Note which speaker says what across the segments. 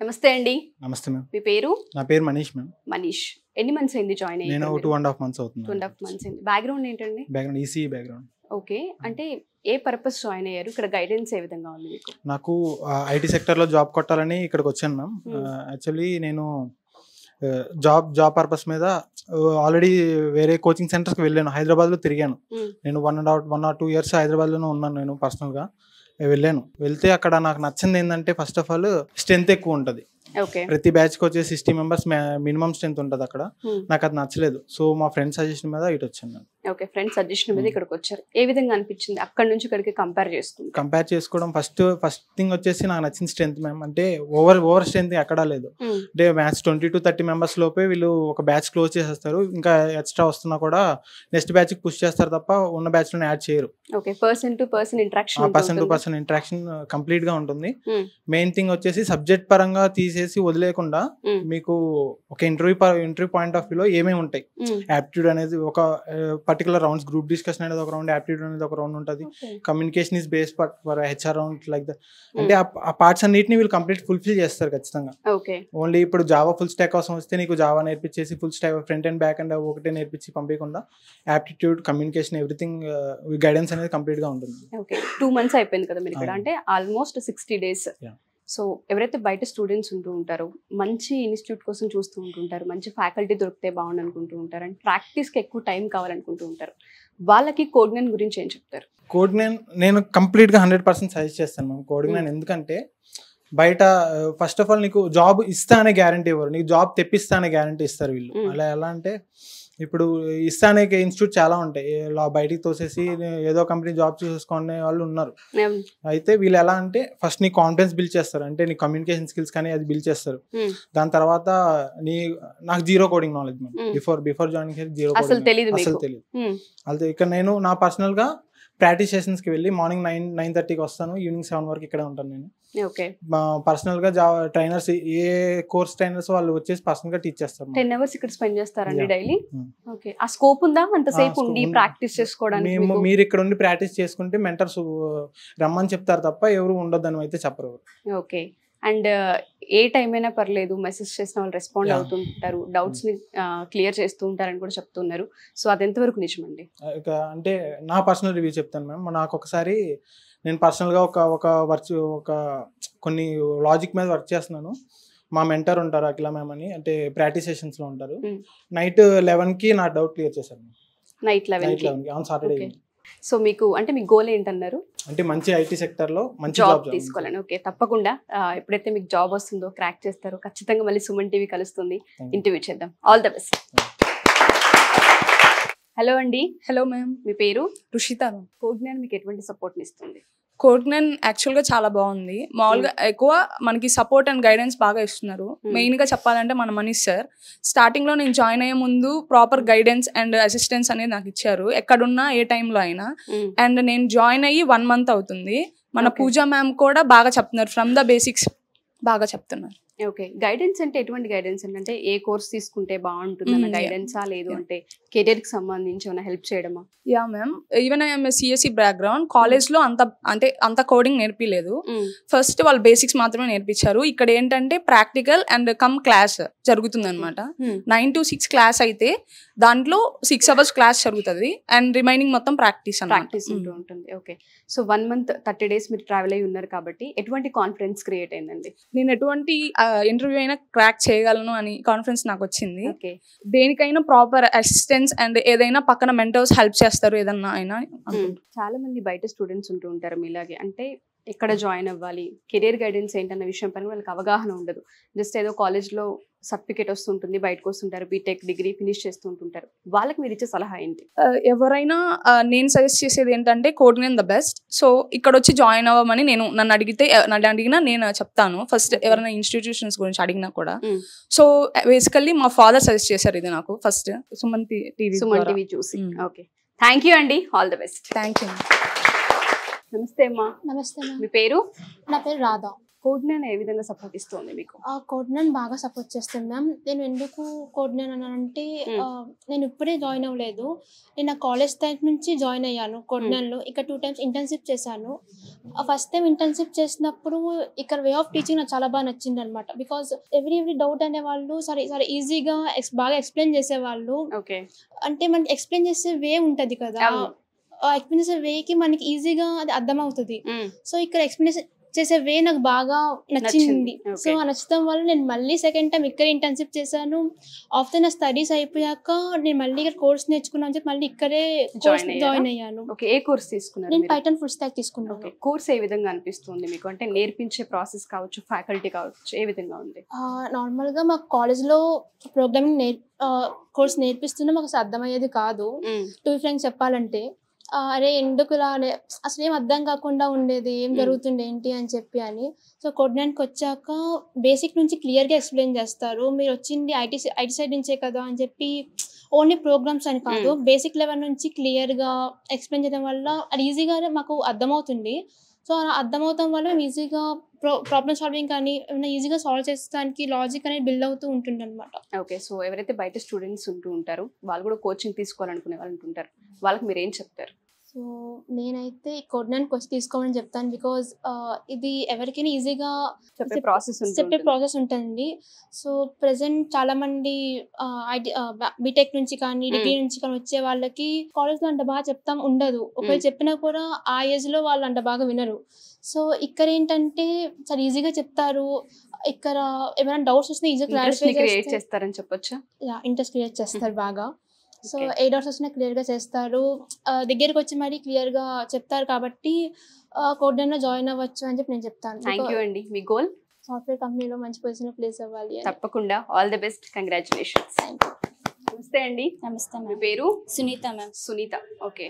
Speaker 1: నమస్తే అండి.
Speaker 2: నమస్తే మ్యామ్.
Speaker 1: మీ పేరు?
Speaker 2: నా పేరు మనీష్ మ్యామ్.
Speaker 1: మనీష్. ఎన్ని మంత్స్ అయింది జాయిన్ అయ్యి?
Speaker 2: నేను 2.5 మంత్స్ అవుతుంది.
Speaker 1: 2.5 మంత్స్ అయింది. బ్యాక్గ్రౌండ్ ఏంటండి?
Speaker 2: Background ECE background.
Speaker 1: ఓకే. అంటే ఏ పర్పస్ జాయిన్ అయ్యారు? ఇక్కడ గైడెన్స్ ఏ విధంగా ఉంది మీకు?
Speaker 2: నాకు ఐటీ సెక్టర్లో జాబ్ కొట్టాలని ఇక్కడికి వచ్చాను మ్యామ్. యాక్చువల్లీ నేను జాబ్ పర్పస్ మీద ఆల్రెడీ వేరే కోచింగ్ సెంటర్స్కి వెళ్ళాను. హైదరాబాద్లో తిరిగాను. నేను 1 or 2 years హైదరాబాద్లోనే ఉన్నాను. నేను పర్సనల్గా వెళ్ళాను. వెళ్తే అక్కడ నాకు నచ్చింది ఏంటంటే ఫస్ట్ ఆఫ్ ఆల్ స్ట్రెంత్ ఎక్కువ ఉంటుంది. ప్రతి బ్యాచ్కి వచ్చే 60 members మినిమం స్ట్రెంత్ ఉంటుంది అక్కడ. నాకు అది నచ్చలేదు. సో మా ఫ్రెండ్ సజెషన్ మీద ఇటు వచ్చాను.
Speaker 1: ఓకే, ఫ్రెండ్ సజెషన్ మీద ఇక్కడికి వచ్చారు. ఏ విధంగా అనిపించింది అక్కడ నుంచి ఇక్కడికి కంపేర్
Speaker 2: చేసుకోవడం? ఫస్ట్ థింగ్ వచ్చేసి నాకు నచ్చిన స్ట్రెంత్ మ్యామ్. అంటే ఓవర్ స్ట్రెంత్ ఎక్కడా లేదు. అంటే మ్యాచ్ 20 to 30 members లోపే వీళ్ళు ఒక బ్యాచ్ క్లోజ్ చేసేస్తారు. ఇంకా ఎక్స్ట్రా వస్తున్నా కూడా నెక్స్ట్ బ్యాచ్ కి పుష్ చేస్తారు తప్ప ఉన్న బ్యాచ్ లో యాడ్ చేయరు.
Speaker 1: Person to person
Speaker 2: interaction complete గా ఉంటుంది. మెయిన్ థింగ్ వచ్చేసి సబ్జెక్ట్ పరంగా తీసేసి వదిలేకుండా మీకు ఒక ఇంటర్వ్యూ పాయింట్ ఆఫ్ వ్యూలో ఏమేమి ఉంటాయి. యాప్టిట్యూడ్ అనేది ఒక పర్టికులర్ రౌండ్స్, గ్రూప్ డిస్కషన్ అనేది ఒక రౌండ్, యాప్టిట్యూడ్ అనేది ఒక రౌండ్ ఉంటుంది, communication is base for HR round like that. అంటే ఆ పార్ట్స్ అన్నిటిని వీళ్ళు కంప్లీట్ ఫుల్ఫిల్ చేస్తారు ఖచ్చితంగా. ఓన్లీ ఇప్పుడు జావా ఫుల్ స్టాక్ కోసం వస్తే నీకు జావా నేర్పించేసి full stack front and back and ఒకటే నేర్పించి పంపించకుండా యాప్టిట్యూడ్, కమ్యూనికేషన్, ఎవ్రీథింగ్ గైడెన్స్ అనేది కంప్లీట్ గా ఉంటుంది.
Speaker 1: 2 months అయిపోయింది కదా మీరు ఇక్కడ. అంటే ఆల్మోస్ట్ 60 days. సో ఎవరైతే బయట స్టూడెంట్స్ ఉంటూ ఉంటారో, మంచి ఇన్స్టిట్యూట్ కోసం చూస్తూ ఉంటుంటారు, మంచి ఫ్యాకల్టీ దొరికితే బాగుండు అనుకుంటూ ఉంటారు, అండ్ ప్రాక్టీస్కి ఎక్కువ టైం కావాలనుకుంటూ ఉంటారు, వాళ్ళకి కోడ్9 గురించి ఏం చెప్తారు?
Speaker 2: కోడ్9 నేను కంప్లీట్గా 100% సజెస్ట్ చేస్తాను మ్యామ్. కోడ్9 ఎందుకంటే బయట ఫస్ట్ ఆఫ్ ఆల్ నీకు జాబ్ ఇస్తా అనే గ్యారంటీ ఇవ్వరు, నీకు జాబ్ తెప్పిస్తా అనే గ్యారంటీ ఇస్తారు వీళ్ళు. అలా ఎలా అంటే ఇప్పుడు ఇస్తానే ఇన్స్టిట్యూట్ చాలా ఉంటాయి, ఇలా బయటికి తోసేసి ఏదో కంపెనీ జాబ్ చూసుకునే వాళ్ళు ఉన్నారు. అయితే వీళ్ళు ఎలా అంటే ఫస్ట్ నీ కాన్ఫిడెన్స్ బిల్డ్ చేస్తారు. అంటే నీ కమ్యూనికేషన్ స్కిల్స్ కానీ అది బిల్డ్ చేస్తారు. దాని తర్వాత నాకు zero coding knowledge ma'am. Before joining zero coding అసలు తెలియదు. అయితే ఇక్కడ నేను నా పర్సనల్ గా ప్రాక్టీస్ సెషన్స్కి వెళ్ళి మార్నింగ్ 9:30కి వస్తాను, ఈవినింగ్ 7 వరకు ఇక్కడే ఉంటాను నేను. పర్సనల్ గా ట్రైనర్స్, ఏ కోర్స్ ట్రైనర్స్ వాళ్ళు వచ్చేసి పర్సనల్ గా టీచ్ చేస్తారు.
Speaker 1: 10 hours ఇక్కడ స్పెండ్ చేస్తారండి డైలీ. ఓకే, ఆ స్కోప్ ఉందా అంతసేపు ఉండి ప్రాక్టీస్ చేసుకోవడానికి?
Speaker 2: మీరు ఇక్కడ ఉండి ప్రాక్టీస్ చేసుకుంటే మెంటర్స్ రమ్మని చెప్తారు తప్ప ఎవరు ఉండొద్దని అయితే చెప్పరు.
Speaker 1: ఓకే, అండ్ ఏ టైం అయినా పర్లేదు, మెసేజ్ చేసిన వాళ్ళు రెస్పాండ్ అవుతుంటారు, డౌట్స్ ని క్లియర్ చేస్తూ ఉంటారని కూడా చెప్తున్నారు. సో అది ఎంతవరకు నిజమండి?
Speaker 2: అంటే నా పర్సనల్ రివ్యూ చెప్తాను మ్యామ్. నాకు ఒకసారి నేను పర్సనల్గా ఒక కొన్ని లాజిక్ మీద వర్క్ చేస్తున్నాను. మా మెంటర్ ఉంటారు అఖిల మ్యామ్ అని, అంటే ప్రాక్టీస్ సెషన్స్లో ఉంటారు. నైట్ 11కి నా డౌట్ క్లియర్ చేశారు.
Speaker 1: నైట్ 11కి ఆన్
Speaker 2: సాటర్డే.
Speaker 1: సో మీకు అంటే మీ గోల్ ఏంటన్నారు?
Speaker 2: అంటే మంచి ఐటీ సెక్టర్లో మంచి
Speaker 1: జాబ్ తీసుకోవాలని. ఓకే, తప్పకుండా ఎప్పుడైతే మీకు జాబ్ వస్తుందో, క్రాక్ చేస్తారో, ఖచ్చితంగా మళ్ళీ సుమన్ టీవీ కలుస్తుంది, ఇంటర్వ్యూ చేద్దాం. All the best. హలో అండి.
Speaker 3: Hello ma'am.
Speaker 1: మీ పేరు?
Speaker 3: రుషిత.
Speaker 1: కోడ్9 మీకు ఎటువంటి సపోర్ట్ని ఇస్తుంది?
Speaker 3: కోడ్9 యాక్చువల్గా చాలా బాగుంది. మామూలుగా ఎక్కువ మనకి సపోర్ట్ అండ్ గైడెన్స్ బాగా ఇస్తున్నారు. మెయిన్గా చెప్పాలంటే మన మనీష్ సార్ స్టార్టింగ్లో నేను జాయిన్ అయ్యే ముందు ప్రాపర్ గైడెన్స్ అండ్ అసిస్టెన్స్ అనేది నాకు ఇచ్చారు, ఎక్కడున్నా ఏ టైంలో అయినా. అండ్ నేను జాయిన్ అయ్యి 1 month అవుతుంది. మన పూజా మ్యామ్ కూడా బాగా చెప్తున్నారు, ఫ్రమ్ ద బేసిక్స్ బాగా చెప్తున్నారు.
Speaker 1: ఓకే, గైడెన్స్ అంటే ఎటువంటి గైడెన్స్ అంటే ఏ కోర్స్ తీసుకుంటే బాగుంటుంది అన్న గైడెన్సా, లేదు అంటే కెరియర్ కి సంబంధించి ఏమైనా హెల్ప్ చేయడమా?
Speaker 3: Yeah ma'am, even I'm CSC background. కాలేజ్లో అంత కోడింగ్ నేర్పిలేదు. ఫస్ట్ వాళ్ళు బేసిక్స్ మాత్రమే నేర్పించారు. ఇక్కడ ఏంటంటే ప్రాక్టికల్ అండ్ కమ్ క్లాస్ జరుగుతుంది అనమాట. 9 to 6 క్లాస్ అయితే దాంట్లో 6 hours క్లాస్ జరుగుతుంది అండ్ రిమైనింగ్ మొత్తం ప్రాక్టీస్
Speaker 1: ఉంటుంది. ఓకే, సో 1 month 30 days మీరు ట్రావెల్ అయ్యి ఉన్నారు కాబట్టి ఎటువంటి కాన్ఫిడెన్స్ క్రియేట్ అయిందండి?
Speaker 3: నేను ఎటువంటి ఇంటర్వ్యూ అయినా క్రాక్ చేయగలను అని కాన్ఫిడెన్స్ నాకు వచ్చింది. దేనికైనా ప్రాపర్ అసిస్టెన్స్ అండ్ ఏదైనా పక్కన మెంటర్స్ హెల్ప్ చేస్తారు ఏదన్నా అయినా.
Speaker 1: చాలా మంది బయట స్టూడెంట్స్ ఉంటూ ఉంటారు మీలాగే. అంటే ఎక్కడ జాయిన్ అవ్వాలి, కెరియర్ గైడెన్స్ ఏంటన్న విషయం పైన వాళ్ళకి అవగాహన ఉండదు. జస్ట్ ఏదో కాలేజ్లో సర్టిఫికేట్ వస్తుంటుంది, బయటకు వస్తుంటారు, బీటెక్ డిగ్రీ ఫినిష్ చేస్తూ ఉంటుంటారు. వాళ్ళకి మీరు ఇచ్చే సలహా ఏంటి?
Speaker 3: ఎవరైనా నేను సజెస్ట్ చేసేది ఏంటంటే కోడ్9 ద బెస్ట్. సో ఇక్కడ వచ్చి జాయిన్ అవ్వమని నన్ను అడిగినా నేను చెప్తాను. ఫస్ట్ ఎవరైనా ఇన్స్టిట్యూషన్స్ గురించి అడిగినా కూడా. సో బేసికల్లీ మా ఫాదర్ సజెస్ట్ చేశారు ఇది నాకు ఫస్ట్, సుమన్ టీవీ
Speaker 1: చూసి. ఓకే, థ్యాంక్ యూ అండి. All the best.
Speaker 3: Thank you.
Speaker 1: నమస్తే అమ్మా.
Speaker 4: నమస్తే మ్యామ్.
Speaker 1: మీ పేరు?
Speaker 4: నా పేరు రాధా.
Speaker 1: కోడ్9 ఏ విధంగా సపోర్ట్ ఇస్తుంది మీకు?
Speaker 4: కోడ్9 బాగా సపోర్ట్ చేస్తుంది మ్యామ్. నేను ఎందుకు కోడ్9 అన్నానంటే నేను ఇప్పుడే జాయిన్ అవ్వలేదు, నేను నా కాలేజ్ టైం నుంచి జాయిన్ అయ్యాను కోడ్9లో. ఇక్కడ 2 times ఇంటర్న్షిప్ చేశాను. ఫస్ట్ టైం ఇంటర్న్షిప్ చేసినప్పుడు ఇక్కడ వే ఆఫ్ టీచింగ్ నాకు చాలా బాగా నచ్చింది అనమాట. బికాస్ ఎవ్రీ డౌట్ అనే వాళ్ళు సరే ఈజీగా బాగా ఎక్స్ప్లెయిన్ చేసేవాళ్ళు. అంటే మనకి ఎక్స్ప్లెయిన్ చేసే వే ఉంటది కదా, ఎక్స్ప్లెయిన్ చేసే వేకి మనకి ఈజీగా అది అర్థం అవుతుంది. సో ఇక్కడ ఎక్స్ప్లెయిన్ చేసే వే నాకు బాగా నచ్చింది. సో ఆ నచ్చడం వల్ల నేను మళ్ళీ సెకండ్ టైం ఇక్కడ ఇంటర్న్షిప్ చేశాను. ఆఫ్టర్ నా స్టడీస్ అయిపోయాక నేను మళ్ళీ ఇక్కడ కోర్స్ నేర్చుకున్నాను అని చెప్పి మళ్ళీ ఇక్కడే జాయిన్ అయ్యాను.
Speaker 1: ఏ కోర్స్ తీసుకున్నారు?
Speaker 4: నేను పైథాన్ ఫుల్ స్టాక్ తీసుకున్నాను.
Speaker 1: కోర్స్ ఏ విధంగా అనిపిస్తుంది మీకు? అంటే నేర్పించే ప్రాసెస్ కావచ్చు, ఫ్యాకల్టీ కావచ్చు, ఏ విధంగా ఉంది?
Speaker 4: నార్మల్ గా మా కాలేజ్ లో ప్రోగ్రామింగ్ కోర్స్ నేర్పిస్తున్నా మాకు అసలు అర్థమయ్యేది కాదు. టు బి ఫ్రాంక్ చెప్పాలంటే అరే ఎందుకు ఇలా అసలు ఏం అర్థం కాకుండా ఉండేది, ఏం జరుగుతుండే ఏంటి అని చెప్పి అని. సో కోడ్9కి వచ్చాక బేసిక్ నుంచి క్లియర్గా ఎక్స్ప్లెయిన్ చేస్తారు. మీరు వచ్చింది ఐటీ సైడ్ నుంచే కదా అని చెప్పి ఓన్లీ ప్రోగ్రామ్స్ అని కాదు, బేసిక్ లెవెల్ నుంచి క్లియర్గా ఎక్స్ప్లెయిన్ చేయడం వల్ల అది ఈజీగా మాకు అర్థమవుతుంది. సో అలా అర్థమవుతాం వల్ల మేము ఈజీగా ప్రాబ్లమ్ సాల్వింగ్ కానీ ఏమైనా ఈజీగా సాల్వ్ చేసేదానికి లాజిక్ అనేది బిల్డ్ అవుతూ ఉంటుంది అనమాట.
Speaker 1: ఓకే, సో ఎవరైతే బయట స్టూడెంట్స్ ఉంటూ ఉంటారో వాళ్ళు కూడా కోచింగ్ తీసుకోవాలనుకునే వాళ్ళు ఉంటుంటారు, వాళ్ళకి మీరు ఏం చెప్తారు?
Speaker 4: సో నేనైతే కోడ్9 కోర్స్ తీసుకోమని చెప్తాను. బికాజ్ ఇది ఎవరికైనా ఈజీగా చెప్పే ప్రాసెస్ ఉంటుంది. సో ప్రెసెంట్ చాలా మంది బీటెక్ నుంచి కానీ డిగ్రీ నుంచి కానీ వచ్చే వాళ్ళకి కాలేజ్లో అంత బాగా చెప్తాం ఉండదు. ఒకవేళ చెప్పినా కూడా ఆ ఏజ్ లో వాళ్ళు అంత బాగా వినరు. సో ఇక్కడ ఏంటంటే చాలా ఈజీగా చెప్తారు. ఇక్కడ ఏమైనా డౌట్స్ వస్తే ఈజీగా క్లారిఫై
Speaker 1: చేస్తారని చెప్పొచ్చు.
Speaker 4: ఇంట్రెస్ట్ క్రియేట్ చేస్తారు బాగా. సో ఏ డౌట్స్ వచ్చినా క్లియర్గా చేస్తారు, దగ్గరికి వచ్చి మరీ క్లియర్గా చెప్తారు. కాబట్టి కోడ్9లో జాయిన్ అవ్వచ్చు అని చెప్పి నేను చెప్తాను.
Speaker 1: థ్యాంక్ యూ అండి. మీ గోల్?
Speaker 4: సాఫ్ట్వేర్ కంపెనీలో మంచి పొజిషన్ ప్లేస్ అవ్వాలి.
Speaker 1: తప్పకుండా, ఆల్ ది బెస్ట్, కంగ్రాచులేషన్స్. నమస్తే అండి.
Speaker 5: నమస్తే
Speaker 1: మీ పేరు?
Speaker 5: Sunitha ma'am.
Speaker 1: Sunitha, okay.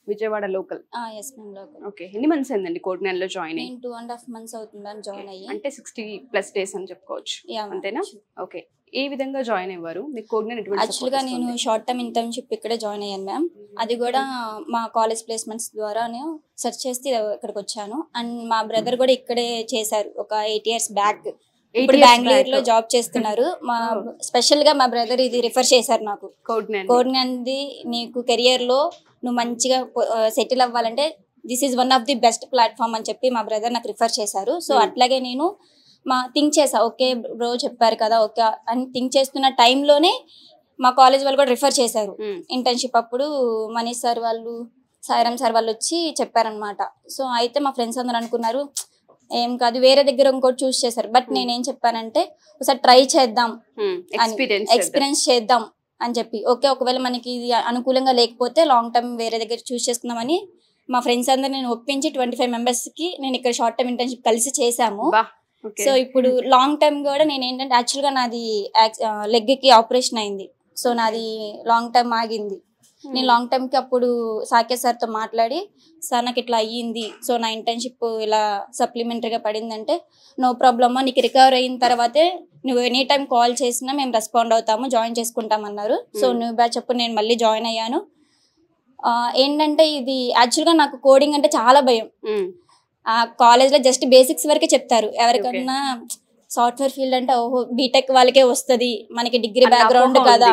Speaker 1: Vijayawada local?
Speaker 5: Yes ma'am, local.
Speaker 1: Okay, ఎన్ని మంత్స్ అయిందండి కోడ్9లో జాయిన్ అయ్యి?
Speaker 5: 2.5 months అవుతుంది మ్యామ్ జాయిన్ అయ్యి.
Speaker 1: అంటే 60+ days అని చెప్పుకోవచ్చు, అంతేనా? ఓకే, ఏ విధంగా జాయిన్ అయ్యారు? మీకు కోడ్9 ఎటువంటి?
Speaker 5: యాక్చువల్గా నేను షార్ట్ టర్మ్ ఇంటర్న్షిప్ ఇక్కడే జాయిన్ అయ్యాను మ్యామ్. అది కూడా మా కాలేజ్ ప్లేస్మెంట్స్ ద్వారా నేను సెర్చ్ చేసి ఇక్కడికి వచ్చాను. అండ్ మా బ్రదర్ కూడా ఇక్కడే చేశారు ఒక 8 years బ్యాక్. ఇప్పుడు బెంగళూరులో జాబ్ చేస్తున్నారు. మా స్పెషల్ గా మా బ్రదర్ ఇది రిఫర్ చేశారు నాకు. కోడ్9 నీకు కెరియర్ లో నువ్వు మంచిగా సెటిల్ అవ్వాలంటే this is one of the best platform అని చెప్పి మా బ్రదర్ నాకు రిఫర్ చేశారు. సో అట్లాగే నేను థింక్ చేసా, ఓకే బ్రో చెప్పారు కదా ఓకే అని థింక్ చేస్తున్న టైంలోనే మా కాలేజ్ వాళ్ళు కూడా రిఫర్ చేశారు ఇంటర్న్షిప్. అప్పుడు మనీష్ సార్ వాళ్ళు, సాయిరామ్ సార్ వాళ్ళు వచ్చి చెప్పారనమాట. సో అయితే మా ఫ్రెండ్స్ అందరూ అనుకున్నారు ఏం కాదు వేరే దగ్గర ఇంకోటి చూస్ చేశారు. బట్ నేనేం చెప్పానంటే ఒకసారి ట్రై చేద్దాం, ఎక్స్పీరియన్స్ చేద్దాం అని చెప్పి. ఓకే ఒకవేళ మనకి ఇది అనుకూలంగా లేకపోతే లాంగ్ టర్మ్ వేరే దగ్గర చూస్ చేసుకుందామని మా ఫ్రెండ్స్ అందరు నేను ఒప్పించి 25 members కి నేను ఇక్కడ షార్ట్ టర్మ్ ఇంటర్న్షిప్ కలిసి చేసాము. సో ఇప్పుడు లాంగ్ టర్మ్ కూడా నేను ఏంటంటే యాక్చువల్గా నాది లెగ్ కి ఆపరేషన్ అయింది. సో నాది లాంగ్ టర్మ్ ఆగింది. నేను లాంగ్ టర్మ్ కి అప్పుడు సాకేత్ సార్తో మాట్లాడి సార్ నాకు ఇట్లా అయ్యింది, సో నా ఇంటర్న్షిప్ ఇలా సప్లిమెంటరీగా పడిందంటే నో ప్రాబ్లమ్, నీకు రికవర్ అయిన తర్వాతే నువ్వు ఎనీ టైం కాల్ చేసినా మేము రెస్పాండ్ అవుతాము, జాయిన్ చేసుకుంటాం అన్నారు. సో న్యూ బ్యాచ్ అప్పుడు నేను మళ్ళీ జాయిన్ అయ్యాను. ఏంటంటే ఇది యాక్చువల్గా నాకు కోడింగ్ అంటే చాలా భయం. కాలేజ్లో జస్ట్ బేసిక్స్ వరకే చెప్తారు. ఎవరికన్నా సాఫ్ట్వేర్ ఫీల్డ్ అంటే ఓహో బీటెక్ వాళ్ళకే వస్తుంది, మనకి డిగ్రీ బ్యాక్గ్రౌండ్ కదా.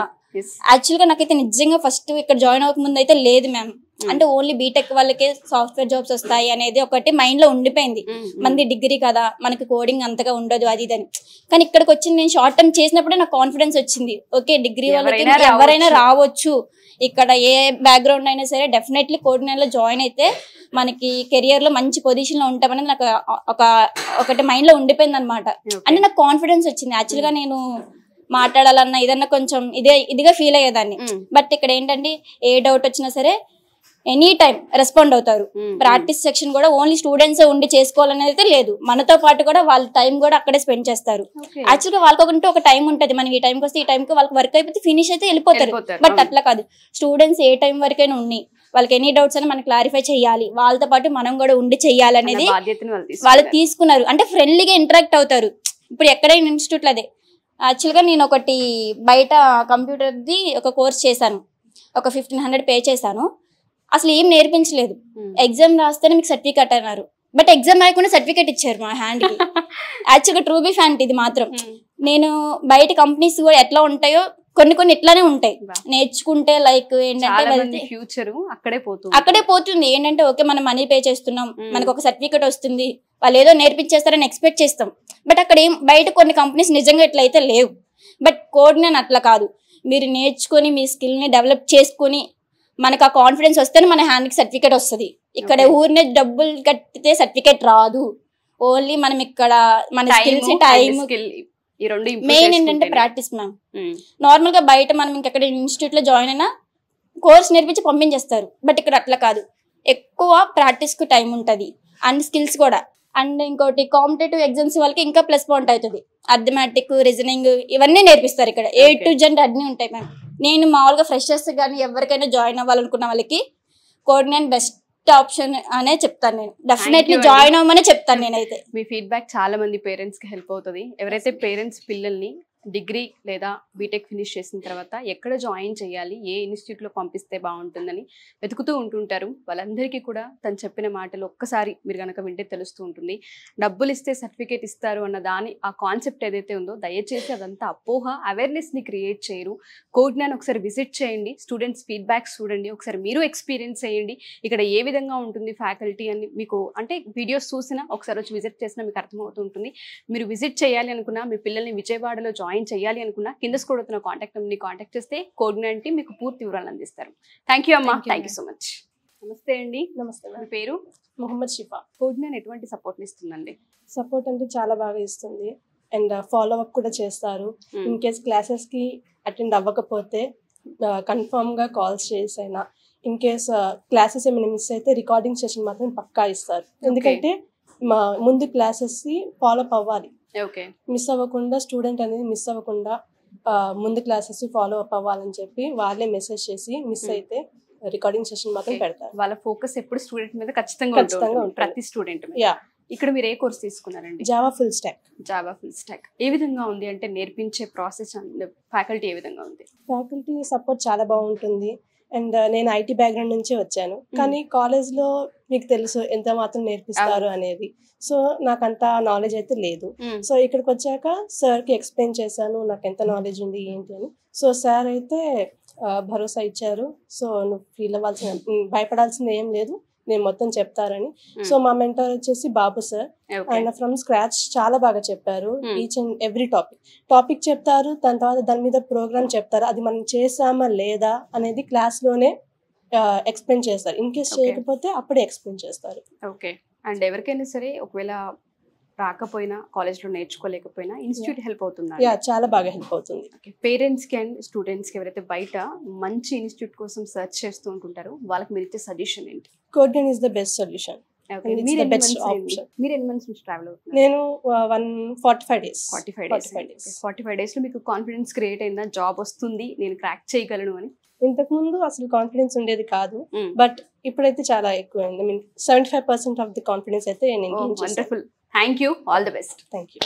Speaker 5: యాక్చువల్గా నాకైతే నిజంగా ఫస్ట్ ఇక్కడ జాయిన్ అవ్వకముందు అయితే లేదు మ్యామ్. అంటే ఓన్లీ బీటెక్ వాళ్ళకే సాఫ్ట్వేర్ జాబ్స్ వస్తాయి అనేది ఒకటి మైండ్ లో ఉండిపోయింది. మంది డిగ్రీ కదా మనకి కోడింగ్ అంతగా ఉండదు అది ఇదని. కానీ ఇక్కడికి వచ్చి నేను షార్ట్ టర్మ్ చేసినప్పుడే నాకు కాన్ఫిడెన్స్ వచ్చింది. ఓకే డిగ్రీ వాళ్ళకి ఎవరైనా రావచ్చు, ఇక్కడ ఏ బ్యాక్గ్రౌండ్ అయినా సరే డెఫినెట్లీ కోడ్9లో జాయిన్ అయితే మనకి కెరియర్ లో మంచి పొజిషన్ లో ఉంటామనేది నాకు ఒకటి మైండ్ లో ఉండిపోయింది అనమాట. అంటే నాకు కాన్ఫిడెన్స్ వచ్చింది. యాక్చువల్గా నేను మాట్లాడాలన్నా ఏదన్నా కొంచెం ఇదిగా ఫీల్ అయ్యేదాన్ని. బట్ ఇక్కడ ఏంటంటే ఏ డౌట్ వచ్చినా సరే ఎనీ టైం రెస్పాండ్ అవుతారు. ప్రాక్టీస్ సెక్షన్ కూడా ఓన్లీ స్టూడెంట్స్ ఉండి చేసుకోవాలనేది అయితే లేదు, మనతో పాటు కూడా వాళ్ళ టైం కూడా అక్కడే స్పెండ్ చేస్తారు. యాక్చువల్గా వాళ్ళకంటూ ఒక టైం ఉంటుంది, మనం ఈ టైంకి వస్తే ఈ టైంకి వాళ్ళకి వర్క్ అయిపోతే ఫినిష్ అయితే వెళ్ళిపోతారు. బట్ అట్లా కాదు, స్టూడెంట్స్ ఏ టైం వరకైనా ఉండి వాళ్ళకి ఎనీ డౌట్స్ అని మనం క్లారిఫై చేయాలి, వాళ్ళతో పాటు మనం కూడా ఉండి చెయ్యాలి అనేది వాళ్ళు తీసుకున్నారు. అంటే ఫ్రెండ్లీగా ఇంటరాక్ట్ అవుతారు. ఇప్పుడు ఎక్కడైనా ఇన్స్టిట్యూట్లో అదే. యాక్చువల్గా నేను ఒకటి బయట కంప్యూటర్ది ఒక కోర్స్ చేశాను, ఒక 1500 పే చేశాను. అసలు ఏం నేర్పించలేదు. ఎగ్జామ్ రాస్తేనే మీకు సర్టిఫికేట్ అన్నారు. బట్ ఎగ్జామ్ రాయకుండా సర్టిఫికేట్ ఇచ్చారు మా హ్యాండ్కి. యాక్చువల్గా ట్రూ బీ ఫ్యాన్ ఇది మాత్రం. నేను బయట కంపెనీస్ కూడా ఎట్లా ఉంటాయో కొన్ని ఇట్లానే ఉంటాయి. నేర్చుకుంటే లైక్ ఏంటంటే వెళ్తే
Speaker 1: ఫ్యూచర్ అక్కడే
Speaker 5: పోతుంది. ఏంటంటే ఓకే మనం మనీ పే చేస్తున్నాం, మనకు ఒక సర్టిఫికేట్ వస్తుంది, వాళ్ళు ఏదో నేర్పించేస్తారని ఎక్స్పెక్ట్ చేస్తాం. బట్ అక్కడ బయట కొన్ని కంపెనీస్ నిజంగా ఇట్లయితే లేవు. బట్ కోడ్9 అట్లా కాదు. మీరు నేర్చుకొని మీ స్కిల్ ని డెవలప్ చేసుకుని మనకు ఆ కాన్ఫిడెన్స్ వస్తేనే మన హ్యాండ్కి సర్టిఫికేట్ వస్తుంది. ఇక్కడ ఊరినే డబ్బులు కట్టితే సర్టిఫికేట్ రాదు. ఓన్లీ మనం ఇక్కడ మన స్కిల్స్ టైం మెయిన్ ఏంటంటే ప్రాక్టీస్ మ్యామ్. నార్మల్ గా బయట మనం ఇంకెక్కడ ఇన్స్టిట్యూట్ లో జాయిన్ అయినా కోర్స్ నేర్పించి పంపించేస్తారు. బట్ ఇక్కడ అట్లా కాదు, ఎక్కువ ప్రాక్టీస్ కు టైం ఉంటది అండ్ స్కిల్స్ కూడా. అండ్ ఇంకోటి కాంపిటేటివ్ ఎగ్జామ్స్ వాళ్ళకి ఇంకా ప్లస్ పాయింట్ అవుతుంది. అథమెటిక్, రీజనింగ్ ఇవన్నీ నేర్పిస్తారు ఇక్కడ. A to Z అన్ని ఉంటాయి మ్యామ్. నేను మామూలుగా ఫ్రెషర్స్ కానీ ఎవరికైనా జాయిన్ అవ్వాలనుకున్న వాళ్ళకి కోడ్9 బెస్ట్ ఆప్షన్ అనే చెప్తాను. నేను డెఫినెట్లీ జాయిన్ అవ్వమని చెప్తాను. నేనైతే
Speaker 1: మీ ఫీడ్బ్యాక్ చాలా మంది పేరెంట్స్ కి హెల్ప్ అవుతుంది. ఎవరైతే పేరెంట్స్ పిల్లల్ని డిగ్రీ లేదా బీటెక్ ఫినిష్ చేసిన తర్వాత ఎక్కడ జాయిన్ చేయాలి, ఏ ఇన్స్టిట్యూట్లో పంపిస్తే బాగుంటుందని వెతుకుతూ ఉంటుంటారు. వాళ్ళందరికీ కూడా తను చెప్పిన మాటలు ఒక్కసారి మీరు కనుక వింటే తెలుస్తూ ఉంటుంది. డబ్బులు ఇస్తే సర్టిఫికేట్ ఇస్తారు అన్న దాని ఆ కాన్సెప్ట్ ఏదైతే ఉందో దయచేసి అదంతా అపోహ, అవేర్నెస్ని క్రియేట్ చేయరు. కోడ్9 ఒకసారి విజిట్ చేయండి, స్టూడెంట్స్ ఫీడ్బ్యాక్స్ చూడండి, ఒకసారి మీరు ఎక్స్పీరియన్స్ చేయండి. ఇక్కడ ఏ విధంగా ఉంటుంది ఫ్యాకల్టీ అని మీకు అంటే వీడియోస్ చూసినా ఒకసారి వచ్చి విజిట్ చేసినా మీకు అర్థమవుతూ ఉంటుంది. మీరు విజిట్ చేయాలి అనుకున్నా, మీ పిల్లల్ని విజయవాడలో జాయిన్ చేయాలి అనుకున్నా కింద స్క్రోల్ అవుతున్న కాంటాక్ట్ నెంబర్ని కాంటాక్ట్ చేస్తే కోడ్9 మీకు పూర్తి వివరాలు అందిస్తారు. థ్యాంక్ యూ అమ్మా, థ్యాంక్ యూ సో మచ్. నమస్తే అండి.
Speaker 6: నమస్తే.
Speaker 1: మీ పేరు?
Speaker 6: మొహమ్మద్ షిఫా.
Speaker 1: కోడ్9 ఎటువంటి సపోర్ట్ ఇస్తుందండి?
Speaker 6: సపోర్ట్ అంటే చాలా బాగా ఇస్తుంది అండ్ ఫాలో అప్ కూడా చేస్తారు. ఇన్ కేస్ క్లాసెస్ కి అటెండ్ అవ్వకపోతే కన్ఫర్మ్ గా కాల్స్ చేసైనా, ఇన్ కేస్ క్లాసెస్ ఏమైనా మిస్ అయితే రికార్డింగ్ సెషన్ మాత్రం పక్కా ఇస్తారు. ఎందుకంటే మా ముందు క్లాసెస్ కి ఫాలో అప్ అవ్వాలి. మిస్ అవ్వకుండా స్టూడెంట్ అనేది మిస్ అవ్వకుండా ముందు క్లాసెస్ ఫాలో అప్ అవ్వాలని చెప్పి వాళ్ళే మెసేజ్ చేసి మిస్ అయితే రికార్డింగ్ సెషన్ మాత్రం పెడతారు.
Speaker 1: వాళ్ళ ఫోకస్ ఎప్పుడు స్టూడెంట్ మీద ఖచ్చితంగా ఉంటుంది, ప్రతి స్టూడెంట్ మీద. ఇక్కడ మీరు ఏ కోర్స్ తీసుకున్నారండి?
Speaker 6: Java full stack.
Speaker 1: Java full stack ఏ విధంగా ఉంది అంటే నేర్పించే ప్రాసెస్ ఫ్యాకల్టీ ఏ విధంగా ఉంది?
Speaker 6: ఫ్యాకల్టీ సపోర్ట్ చాలా బాగుంటుంది. అండ్ నేను ఐటీ బ్యాక్గ్రౌండ్ నుంచే వచ్చాను, కానీ కాలేజ్లో మీకు తెలుసు ఎంత మాత్రం నేర్పిస్తారు అనేది. సో నాకు అంత నాలెడ్జ్ అయితే లేదు. సో ఇక్కడికి వచ్చాక సార్కి ఎక్స్ప్లెయిన్ చేశాను నాకు ఎంత నాలెడ్జ్ ఉంది ఏంటి అని. సో సార్ అయితే భరోసా ఇచ్చారు. సో నువ్వు ఫీల్ అవ్వాల్సిన, భయపడాల్సింది ఏం లేదు, నేను మొత్తం చెప్తారని. సో మా మెంటర్ వచ్చేసి బాబు సార్. ఆయన ఫ్రమ్ స్క్రాచ్ చాలా బాగా చెప్పారు. ఈచ్ అండ్ ఎవ్రీ టాపిక్ చెప్తారు. దాని తర్వాత దాని మీద ప్రోగ్రామ్ చెప్తారు. అది మనం చేసామా లేదా అనేది క్లాస్లోనే ఎక్స్ప్లెయిన్ చేస్తారు. ఇన్ కేస్ చేయకపోతే అప్పుడే ఎక్స్ప్లెయిన్ చేస్తారు.
Speaker 1: ఓకే. అండ్ ఎవరికైనా సరే ఒకవేళ రాకపోయినా కాలేజ్లో నేర్చుకోలేకపోయినా ఇన్స్టిట్యూట్ హెల్ప్ అవుతుందా?
Speaker 6: చాలా బాగా హెల్ప్ అవుతుంది.
Speaker 1: పేరెంట్స్కి అండ్ స్టూడెంట్స్కి ఎవరైతే బయట మంచి ఇన్స్టిట్యూట్ కోసం సెర్చ్ చేస్తూ ఉంటుంటారో వాళ్ళకి మీరు ఇచ్చే సజెషన్ ఏంటి?
Speaker 6: కోడ్9 is the best solution.
Speaker 1: మీరు ఎన్ని మంత్స్ నుంచి ట్రావెల్ అవుతున్నారు?
Speaker 6: నేను 45 days.
Speaker 1: 45 days లో మీకు కాన్ఫిడెన్స్ క్రియేట్ అయిందా జాబ్ వస్తుంది నేను క్రాక్ చేయగలను అని?
Speaker 6: ఇంతకు ముందు అసలు కాన్ఫిడెన్స్ ఉండేది కాదు, బట్ ఇప్పుడైతే చాలా ఎక్కువైంది. 75% ఆఫ్ ది కాన్ఫిడెన్స్ అయితే నేను.
Speaker 1: Wonderful. Thank you. All the best.
Speaker 6: Thank you.